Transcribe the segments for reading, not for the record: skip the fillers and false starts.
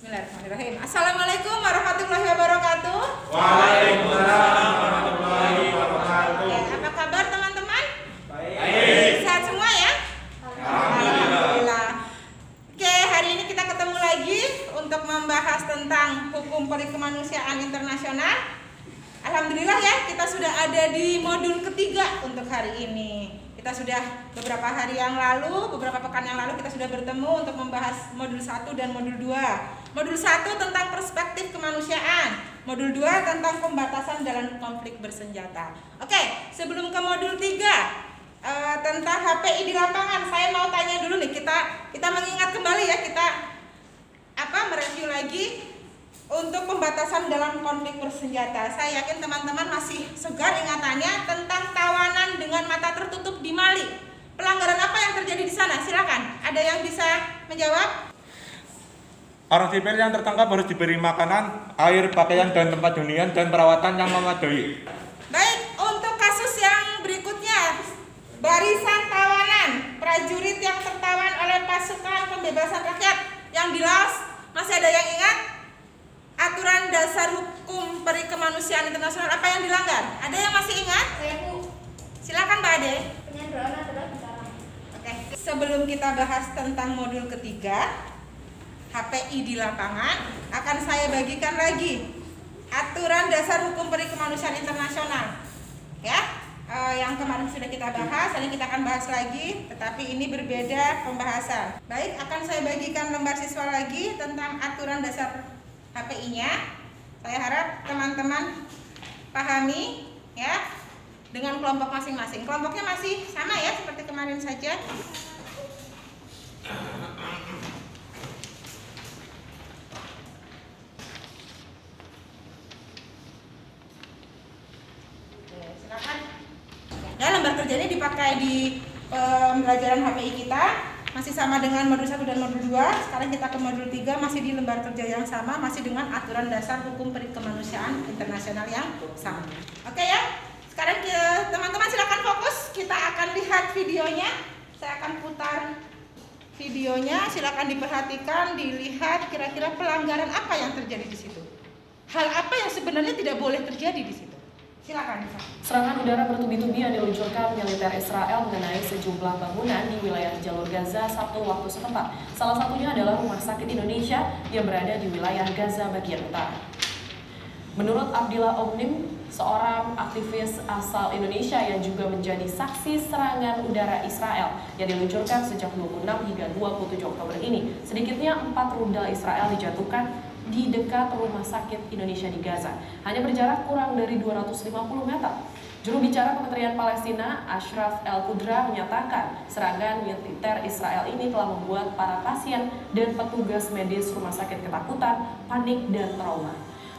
Bismillahirrahmanirrahim. Assalamualaikum warahmatullahi wabarakatuh. Waalaikumsalam warahmatullahi wabarakatuh. Oke, apa kabar teman-teman? Baik. Sehat semua ya? Alhamdulillah. Oke, hari ini kita ketemu lagi untuk membahas tentang hukum perikemanusiaan internasional. Alhamdulillah ya, kita sudah ada di modul ketiga untuk hari ini. Kita sudah beberapa hari yang lalu, beberapa pekan yang lalu kita sudah bertemu untuk membahas modul 1 dan modul 2. Modul 1 tentang perspektif kemanusiaan, modul 2 tentang pembatasan dalam konflik bersenjata. Oke, sebelum ke modul 3 tentang HPI di lapangan, saya mau tanya dulu nih, kita mengingat kembali ya, kita mereview lagi untuk pembatasan dalam konflik bersenjata. Saya yakin teman-teman masih segar ingatannya tentang tawanan dengan mata tertutup di Mali. Pelanggaran apa yang terjadi di sana? Silakan. Ada yang bisa menjawab? Orang sipil yang tertangkap harus diberi makanan, air, pakaian, dan tempat hunian dan perawatan yang memadai. Baik, untuk kasus yang berikutnya, barisan tawanan, prajurit yang tertawan oleh pasukan pembebasan rakyat yang di Laos. Masih ada yang ingat? Aturan dasar hukum perikemanusiaan internasional apa yang dilanggar? Ada yang masih ingat? Saya Bu, Silakan Mbak Ade. penyanderaan adalah bicara. Oke. Sebelum kita bahas tentang modul ketiga, HPI di lapangan, akan saya bagikan lagi aturan dasar hukum perikemanusiaan internasional. Ya, yang kemarin sudah kita bahas, hari ini kita akan bahas lagi, tetapi ini berbeda pembahasan. Baik, akan saya bagikan lembar siswa lagi tentang aturan dasar HPI-nya. Saya harap teman-teman pahami ya dengan kelompok masing-masing. Kelompoknya masih sama ya seperti kemarin saja. Oke, silakan. Ya, lembar kerja ini dipakai di pembelajaran HPI kita. Masih sama dengan modul 1 dan modul 2. Sekarang kita ke modul 3, masih di lembar kerja yang sama, masih dengan aturan dasar hukum perikemanusiaan internasional yang sama. Oke ya. Sekarang teman-teman silakan fokus. Kita akan lihat videonya. Saya akan putar videonya. Silakan diperhatikan, dilihat kira-kira pelanggaran apa yang terjadi di situ. Hal apa yang sebenarnya tidak boleh terjadi di situ. Silakan. Serangan udara bertubi-tubi yang diluncurkan militer Israel mengenai sejumlah bangunan di wilayah jalur Gaza Sabtu waktu setempat. Salah satunya adalah Rumah Sakit Indonesia yang berada di wilayah Gaza bagian utara. Menurut Abdillah Omnim, seorang aktivis asal Indonesia yang juga menjadi saksi serangan udara Israel yang diluncurkan sejak 26 hingga 27 Oktober ini, sedikitnya 4 rudal Israel dijatuhkan di dekat Rumah Sakit Indonesia di Gaza, hanya berjarak kurang dari 250 meter. Juru bicara Kementerian Palestina, Ashraf El-Qudra, menyatakan serangan militer Israel ini telah membuat para pasien dan petugas medis rumah sakit ketakutan, panik, dan trauma.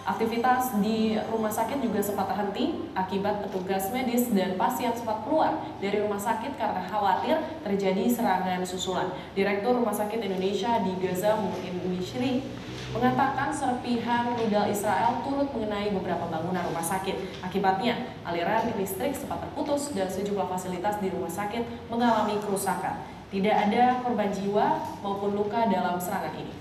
Aktivitas di rumah sakit juga sempat terhenti akibat petugas medis dan pasien sempat keluar dari rumah sakit karena khawatir terjadi serangan susulan. Direktur Rumah Sakit Indonesia di Gaza, Muin Mishri, mengatakan serpihan rudal Israel turut mengenai beberapa bangunan rumah sakit. Akibatnya, aliran listrik sempat terputus dan sejumlah fasilitas di rumah sakit mengalami kerusakan. Tidak ada korban jiwa maupun luka dalam serangan ini.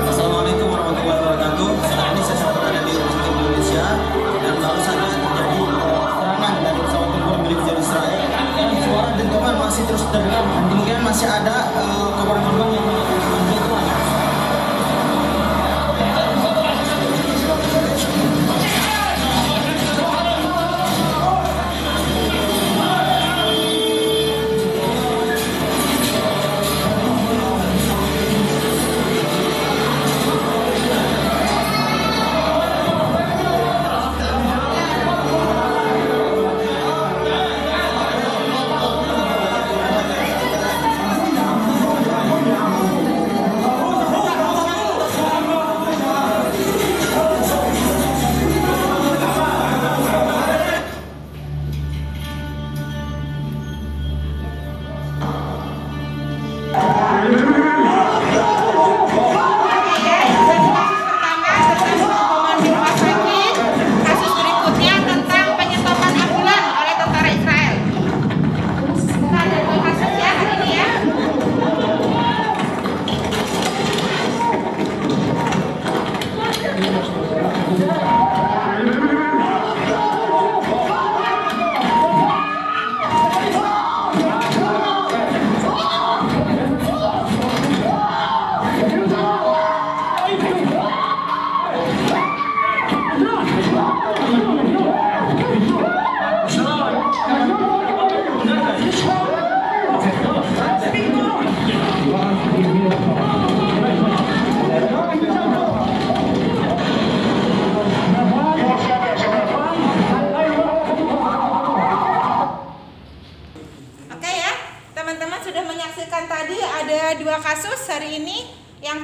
Assalamualaikum warahmatullahi wabarakatuh. Saat ini saya sedang berada di Rumah Sakit Indonesia dan baru saja terjadi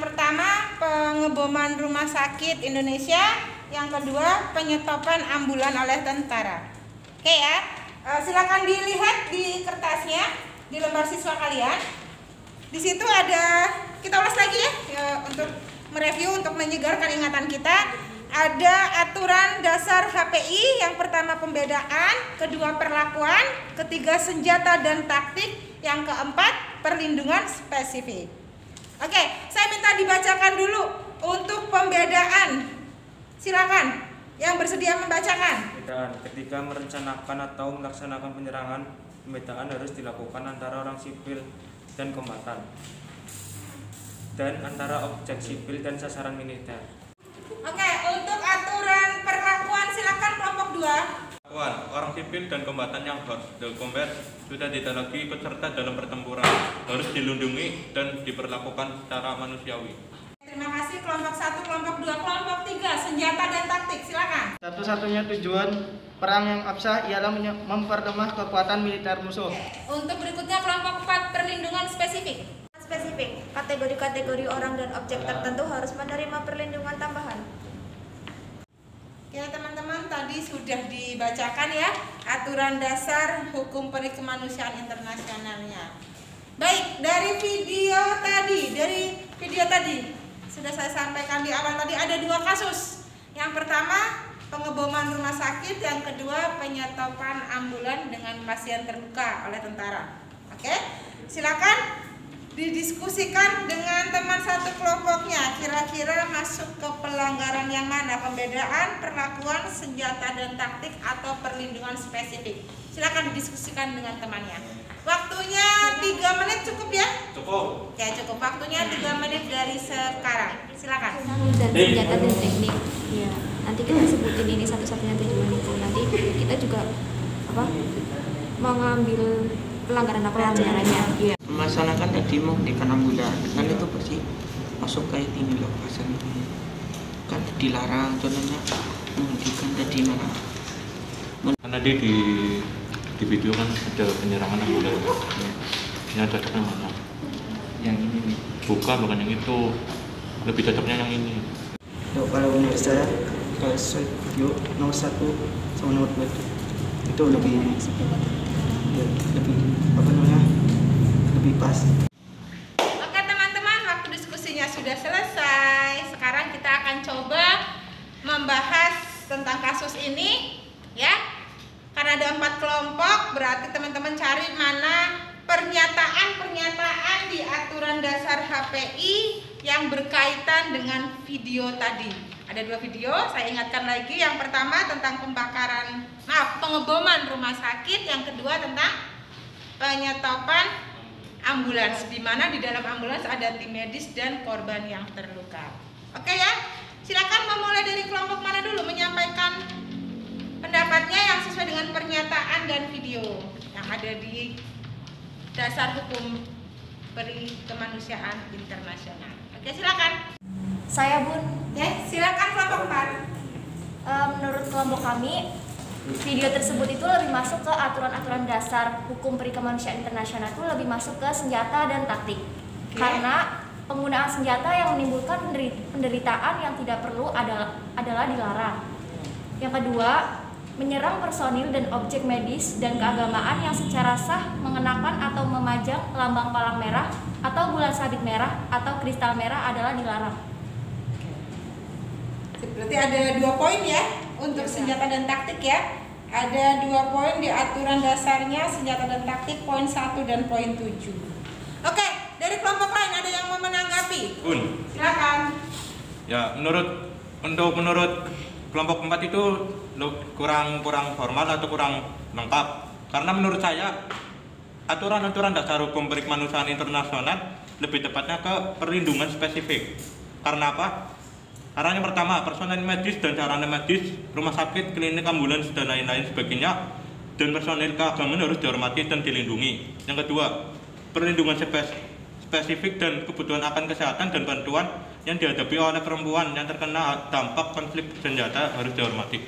Yang pertama, pengeboman rumah sakit Indonesia. Yang kedua, penyetopan ambulan oleh tentara. Oke ya, silakan dilihat di kertasnya, di lembar siswa kalian. Di situ ada, kita ulas lagi ya untuk mereview, untuk menyegarkan ingatan kita. Ada aturan dasar HPI, yang pertama pembedaan, kedua perlakuan, ketiga senjata dan taktik, yang keempat perlindungan spesifik. Oke, saya minta dibacakan dulu untuk pembedaan. Silakan yang bersedia membacakan. Pembedaan: ketika merencanakan atau melaksanakan penyerangan, pembedaan harus dilakukan antara orang sipil dan kombatan, dan antara objek sipil dan sasaran militer. Oke, untuk aturan perlakuan silakan kelompok 2. Perlakuan: orang sipil dan kombatan yang hot the combat sudah tidak lagi ikut serta dalam pertempuran, harus dilindungi dan diperlakukan secara manusiawi. Terima kasih kelompok 1, kelompok 2, kelompok 3, senjata dan taktik, silakan. Satu-satunya tujuan perang yang absah ialah memperlemah kekuatan militer musuh. Untuk berikutnya kelompok 4, perlindungan spesifik. Spesifik, kategori-kategori orang dan objek tertentu harus menerima perlindungan tambahan. Oke teman-teman, tadi sudah dibacakan ya aturan dasar hukum perikemanusiaan internasionalnya. Baik, dari video tadi sudah saya sampaikan di awal tadi ada 2 kasus. Yang pertama pengeboman rumah sakit, yang kedua penyetopan ambulan dengan pasien terluka oleh tentara. Oke, silakan didiskusikan dengan teman satu kelompoknya. Kira-kira masuk ke pelanggaran yang mana? Pembedaan, perlakuan, senjata dan taktik, atau perlindungan spesifik? Silakan didiskusikan dengan temannya. Waktunya 3 menit cukup ya? Cukup. Ya cukup, waktunya 3 menit dari sekarang. Silakan. Dan senjata dan teknik. Ya, nanti kita sebutin ini satu-satunya tujuan itu. Nanti kita juga mengambil pelanggaran apa caranya. Iya. Melaksanakan tadi menghentikan ambulan kan itu pasti masuk kayak ini loh pasal ini kan dilarang contohnya menghentikan tadi mana Karena di video kan ada penyerangan ambulan. Ini cocoknya mana? yang ini nih. Bukan yang itu. Lebih cocoknya yang ini. Kalau menurut saya kalau video nomor 1 sama nomor 2 itu lebih lebih pas. Oke teman-teman, waktu diskusinya sudah selesai. Sekarang kita akan coba membahas tentang kasus ini ya. Karena ada 4 kelompok, berarti teman-teman cari mana pernyataan di aturan dasar HPI yang berkaitan dengan video tadi. Ada 2 video, saya ingatkan lagi. Yang pertama tentang pengeboman rumah sakit, yang kedua tentang penyetopan ambulans, di mana di dalam ambulans ada tim medis dan korban yang terluka. Oke ya, silakan memulai dari kelompok mana dulu menyampaikan pendapatnya yang sesuai dengan pernyataan dan video yang ada di dasar hukum perikemanusiaan internasional. Oke, silakan. Saya Bun. Ya, silakan kelompok 4. Menurut kelompok kami, video tersebut itu lebih masuk ke aturan-aturan dasar hukum perikemanusiaan internasional, itu lebih masuk ke senjata dan taktik. Karena penggunaan senjata yang menimbulkan penderitaan yang tidak perlu adalah dilarang. Yang kedua, menyerang personil dan objek medis dan keagamaan yang secara sah mengenakan atau memajang lambang palang merah atau bulan sabit merah atau kristal merah adalah dilarang. Berarti ada 2 poin ya untuk senjata dan taktik ya. Ada 2 poin di aturan dasarnya senjata dan taktik, poin 1 dan poin 7. Oke, dari kelompok lain ada yang mau menanggapi? Bun. Silakan. Ya, menurut kelompok 4 itu kurang formal atau kurang lengkap. Karena menurut saya aturan-aturan dasar hukum perikemanusiaan internasional lebih tepatnya ke perlindungan spesifik. Karena apa? Karena yang pertama, personel medis dan sarana medis, rumah sakit, klinik, ambulans, dan lain-lain sebagainya, dan personel keagamaan harus dihormati dan dilindungi. Yang kedua, perlindungan spesifik dan kebutuhan akan kesehatan dan bantuan yang dihadapi oleh perempuan yang terkena dampak konflik senjata harus dihormati.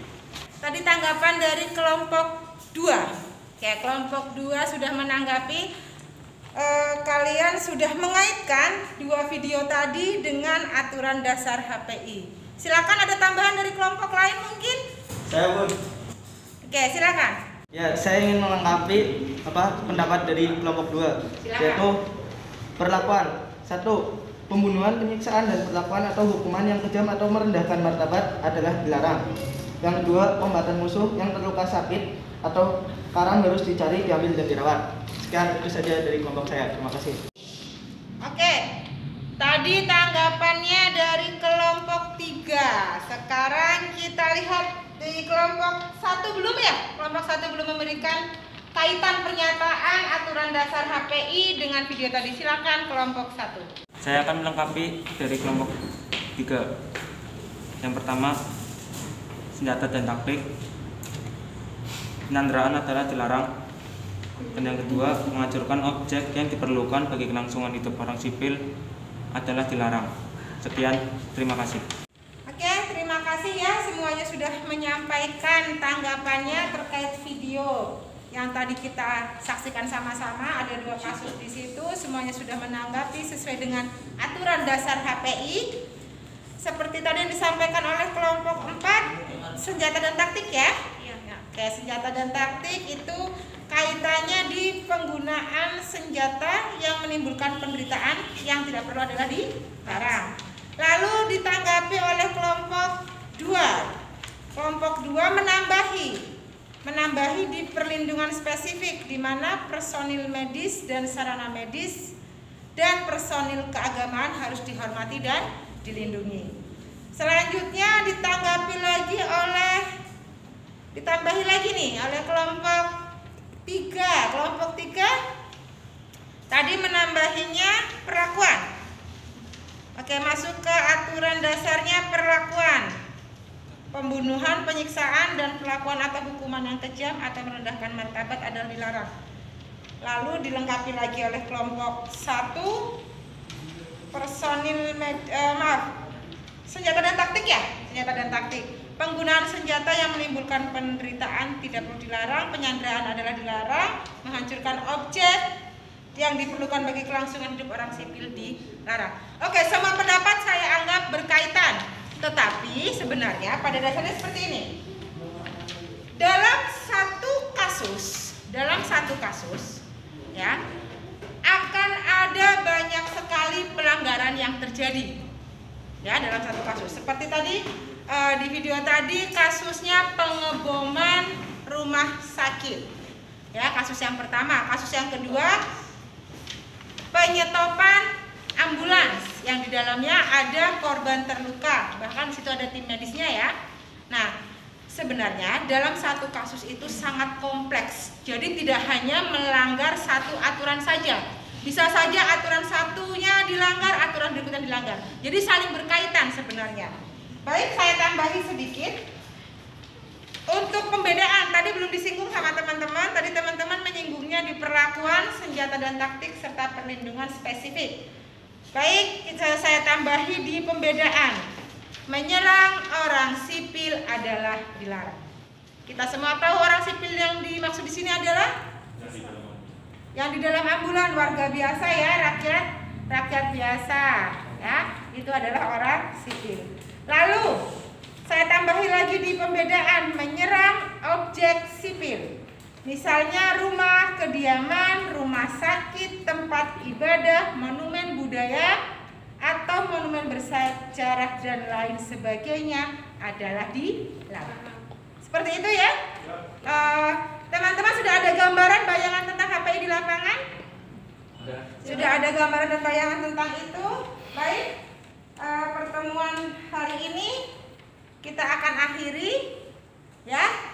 Tadi tanggapan dari kelompok 2. Ya, kelompok 2 sudah menanggapi kalian sudah mengaitkan dua video tadi dengan aturan dasar HPI. Silakan ada tambahan dari kelompok lain mungkin? Saya pun. Oke, silakan. Ya, saya ingin melengkapi pendapat dari kelompok 2, yaitu perlakuan. 1. Pembunuhan, penyiksaan, dan perlakuan atau hukuman yang kejam atau merendahkan martabat adalah dilarang. Yang kedua, kombatan musuh yang terluka sakit atau parah harus dicari, diambil, dan dirawat. Sekian, itu saja dari kelompok saya. Terima kasih. Oke, tadi tanggapannya dari kelompok 3. Sekarang kita lihat di kelompok 1 belum ya? Kelompok 1 belum memberikan kaitan pernyataan aturan dasar HPI dengan video tadi. Silakan kelompok 1. Saya akan melengkapi dari kelompok 3. Yang pertama, senjata dan taktik. Penyanderaan adalah dilarang. Dan yang kedua, menghancurkan objek yang diperlukan bagi kelangsungan hidup orang sipil adalah dilarang. Sekian, terima kasih. Oke, terima kasih ya, semuanya sudah menyampaikan tanggapannya terkait video yang tadi kita saksikan sama-sama. Ada 2 kasus di situ, semuanya sudah menanggapi sesuai dengan aturan dasar HPI. Seperti tadi yang disampaikan oleh kelompok 4, senjata dan taktik ya. Oke, senjata dan taktik itu kaitannya di penggunaan senjata yang menimbulkan penderitaan yang tidak perlu adalah dilarang. Lalu ditanggapi oleh kelompok 2. Kelompok 2 menambahi di perlindungan spesifik di mana personil medis dan sarana medis dan personil keagamaan harus dihormati dan dilindungi. Selanjutnya ditambahi lagi nih oleh kelompok 3. Kelompok 3 tadi menambahinya perlakuan. Oke, masuk ke aturan dasarnya perlakuan. Pembunuhan, penyiksaan, dan perlakuan atau hukuman yang kejam atau merendahkan martabat adalah dilarang. Lalu dilengkapi lagi oleh kelompok 1, senjata dan taktik ya, senjata dan taktik. Penggunaan senjata yang menimbulkan penderitaan tidak perlu dilarang, penyanderaan adalah dilarang, menghancurkan objek yang diperlukan bagi kelangsungan hidup orang sipil dilarang. Oke, semua pendapat saya anggap berkaitan. Tetapi sebenarnya pada dasarnya seperti ini. Dalam satu kasus ya, akan ada banyak sekali pelanggaran yang terjadi. Ya, dalam satu kasus. Seperti tadi di video tadi kasusnya pengeboman rumah sakit. Ya, kasus yang pertama. Kasus yang kedua, penyetopan ambulans yang di dalamnya ada korban terluka, bahkan di situ ada tim medisnya ya. Nah, sebenarnya dalam satu kasus itu sangat kompleks. Jadi tidak hanya melanggar satu aturan saja. Bisa saja aturan satunya dilanggar, aturan berikutnya dilanggar. Jadi saling berkaitan sebenarnya. Baik, saya tambahi sedikit. Untuk pembedaan, tadi belum disinggung sama teman-teman. Tadi teman-teman menyinggungnya di perlakuan, senjata dan taktik, serta perlindungan spesifik. Baik, saya tambahi di pembedaan. Menyerang orang sipil adalah dilarang. Kita semua tahu orang sipil yang dimaksud di sini adalah yang di dalam ambulan, warga biasa ya, rakyat biasa ya. Itu adalah orang sipil. Lalu saya tambahi lagi di pembedaan, menyerang objek sipil. Misalnya rumah kediaman, rumah sakit, tempat ibadah, monumen budaya, atau monumen bersejarah dan lain sebagainya adalah dilarang. Seperti itu ya. Teman-teman sudah ada gambaran bayangan tentang HPI di lapangan? Sudah ada gambaran dan bayangan tentang itu. Baik, pertemuan hari ini kita akan akhiri ya.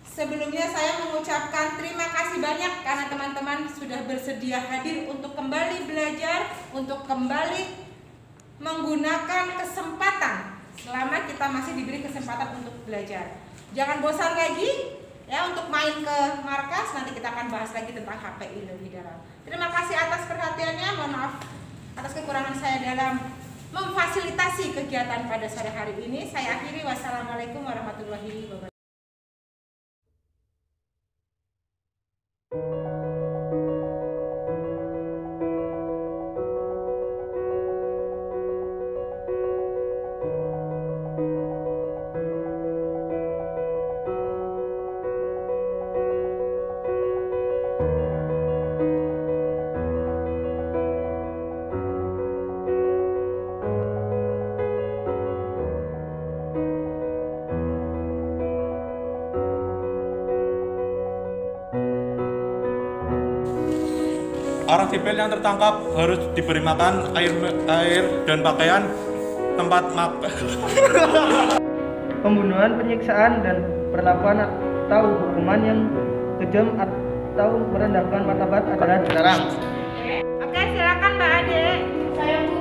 Sebelumnya saya mengucapkan terima kasih banyak karena teman-teman sudah bersedia hadir untuk kembali belajar, untuk kembali menggunakan kesempatan selama kita masih diberi kesempatan untuk belajar. Jangan bosan lagi ya untuk main ke markas, nanti kita akan bahas lagi tentang HPI lebih dalam. Terima kasih atas perhatiannya, mohon maaf atas kekurangan saya dalam memfasilitasi kegiatan pada sore hari ini. Saya akhiri, wassalamualaikum warahmatullahi wabarakatuh. Orang sipil yang tertangkap harus diberi makan, air dan pakaian, tempat makan. Pembunuhan, penyiksaan, dan perlakuan atau hukuman yang kejam atau merendahkan martabat adalah dilarang. Oke, silakan Mbak Ade. Saya Bu.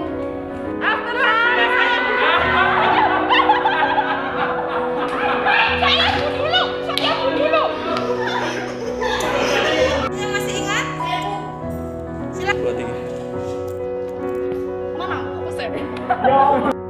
Yang masih ingat? Silakan. Mana? Saya.